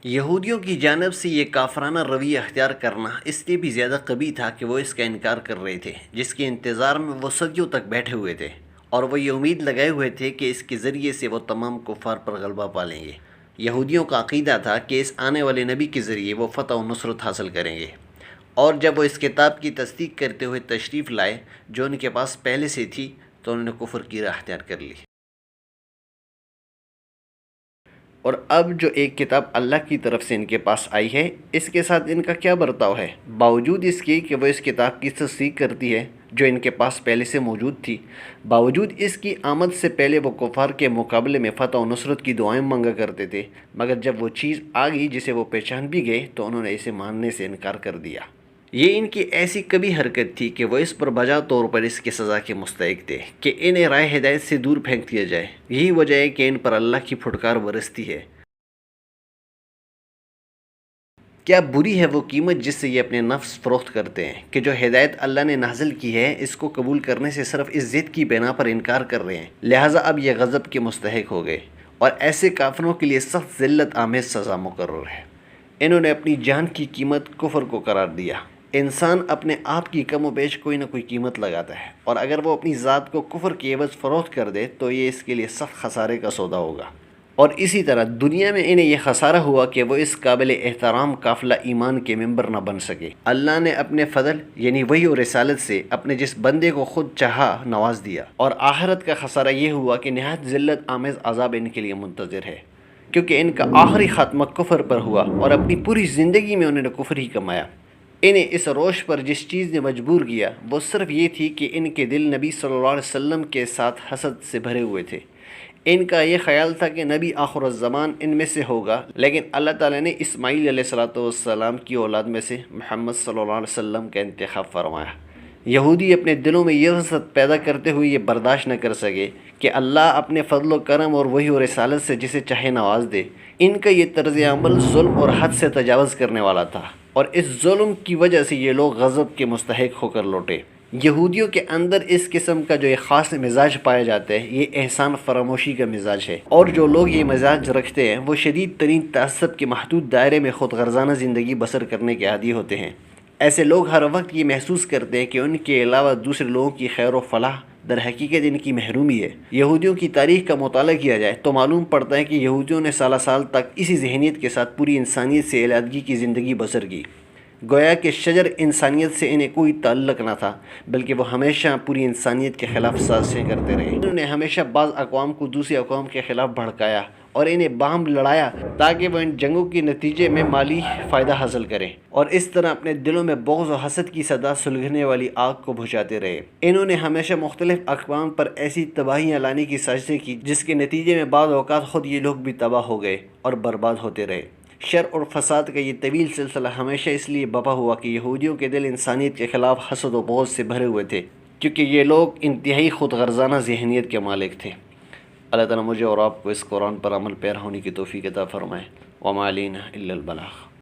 یہودیوں کی جانب سے یہ کافرانہ رویہ اختیار کرنا اس لیے بھی زیادہ قبیح تھا کہ وہ اس کا انکار کر رہے تھے، جس کے انتظار میں وہ صدیوں تک بیٹھے ہوئے تھے، اور وہ یہ امید لگائے ہوئے تھے کہ اس کے ذریعے سے وہ تمام کفار پر غلبہ پا لیں گے۔ یہودیوں کا عقیدہ تھا کہ اس آنے والے نبی کے ذریعے وہ فتح و نصرت حاصل کریں گے، اور جب وہ اس کتاب کی تصدیق کرتے ہوئے تشریف لائے جو ان کے پاس پہلے سے تھی، تو انہوں نے کفر کی راہ اختیار کر لی۔ اور اب جو ایک کتاب اللہ کی طرف سے ان کے پاس آئی ہے، اس کے ساتھ ان کا کیا برتاؤ ہے؟ باوجود اس کے کہ وہ اس کتاب کی تصدیق کرتی ہے جو ان کے پاس پہلے سے موجود تھی، باوجود اس کی آمد سے پہلے وہ کفار کے مقابلے میں فتح و نصرت کی دعائیں مانگا کرتے تھے، مگر جب وہ چیز آ گئی جسے وہ پہچان بھی گئے تو انہوں نے اسے ماننے سے انکار کر دیا۔ یہ ان کی ایسی کبھی حرکت تھی کہ وہ اس پر بجا طور پر اس کی سزا کے مستحق تھے کہ انہیں راہ ہدایت سے دور پھینک دیا جائے۔ یہی وجہ ہے کہ ان پر اللہ کی پھٹکار برستی ہے۔ کیا بری ہے وہ قیمت جس سے یہ اپنے نفس فروخت کرتے ہیں کہ جو ہدایت اللہ نے نازل کی ہے اس کو قبول کرنے سے صرف اس ضد کی بنا پر انکار کر رہے ہیں، لہٰذا اب یہ غضب کے مستحق ہو گئے، اور ایسے کافروں کے لیے سخت ذلت آمیز سزا مقرر ہے۔ انہوں نے اپنی جان کی قیمت کفر کو قرار دیا۔ انسان اپنے آپ کی کم و بیش کوئی نہ کوئی قیمت لگاتا ہے، اور اگر وہ اپنی ذات کو کفر کے عوض فروخت کر دے تو یہ اس کے لیے سخت خسارے کا سودا ہوگا۔ اور اسی طرح دنیا میں انہیں یہ خسارہ ہوا کہ وہ اس قابل احترام قافلہ ایمان کے ممبر نہ بن سکے۔ اللہ نے اپنے فضل یعنی وحی و رسالت سے اپنے جس بندے کو خود چاہا نواز دیا، اور آخرت کا خسارہ یہ ہوا کہ نہایت ذلت آمیز عذاب ان کے لیے منتظر ہے، کیونکہ ان کا آخری خاتمہ کفر پر ہوا اور اپنی پوری زندگی میں انہوں نے کفر ہی کمایا۔ انہیں اس روش پر جس چیز نے مجبور کیا وہ صرف یہ تھی کہ ان کے دل نبی صلی اللہ علیہ وسلم کے ساتھ حسد سے بھرے ہوئے تھے۔ ان کا یہ خیال تھا کہ نبی آخر الزمان ان میں سے ہوگا، لیکن اللہ تعالیٰ نے اسماعیل علیہ السلام کی اولاد میں سے محمد صلی اللہ علیہ وسلم کا انتخاب فرمایا۔ یہودی اپنے دلوں میں یہ حسد پیدا کرتے ہوئے یہ برداشت نہ کر سکے کہ اللہ اپنے فضل و کرم اور وحی و رسالت سے جسے چاہے نواز دے۔ ان کا یہ طرز عمل ظلم اور حد سے تجاوز کرنے والا تھا، اور اس ظلم کی وجہ سے یہ لوگ غضب کے مستحق ہو کر لوٹے۔ یہودیوں کے اندر اس قسم کا جو ایک خاص مزاج پایا جاتا ہے، یہ احسان فراموشی کا مزاج ہے، اور جو لوگ یہ مزاج رکھتے ہیں وہ شدید ترین تعصب کے محدود دائرے میں خود غرضانہ زندگی بسر کرنے کے عادی ہوتے ہیں۔ ایسے لوگ ہر وقت یہ محسوس کرتے ہیں کہ ان کے علاوہ دوسرے لوگوں کی خیر و فلاح در حقیقت ان کی محرومی ہے۔ یہودیوں کی تاریخ کا مطالعہ کیا جائے تو معلوم پڑتا ہے کہ یہودیوں نے سالہ سال تک اسی ذہنیت کے ساتھ پوری انسانیت سے علیحدگی کی زندگی بسر کی، گویا کہ شجر انسانیت سے انہیں کوئی تعلق نہ تھا، بلکہ وہ ہمیشہ پوری انسانیت کے خلاف سازشیں کرتے رہے۔ انہوں نے ہمیشہ بعض اقوام کو دوسری اقوام کے خلاف بھڑکایا اور انہیں باہم لڑایا تاکہ وہ ان جنگوں کے نتیجے میں مالی فائدہ حاصل کریں، اور اس طرح اپنے دلوں میں بغض و حسد کی صدا سلگنے والی آگ کو بجھاتے رہے۔ انہوں نے ہمیشہ مختلف اقوام پر ایسی تباہیاں لانے کی سازشیں کی جس کے نتیجے میں بعض اوقات خود یہ لوگ بھی تباہ ہو گئے اور برباد ہوتے رہے۔ شر اور فساد کا یہ طویل سلسلہ ہمیشہ اس لیے بپا ہوا کہ یہودیوں کے دل انسانیت کے خلاف حسد و بغض سے بھرے ہوئے تھے، کیونکہ یہ لوگ انتہائی خود غرضانہ ذہنیت کے مالک تھے۔ اللہ تعالیٰ مجھے اور آپ کو اس قرآن پر عمل پیرا ہونے کی توفیق عطا فرمائے۔ وما علینا الا البلاغ۔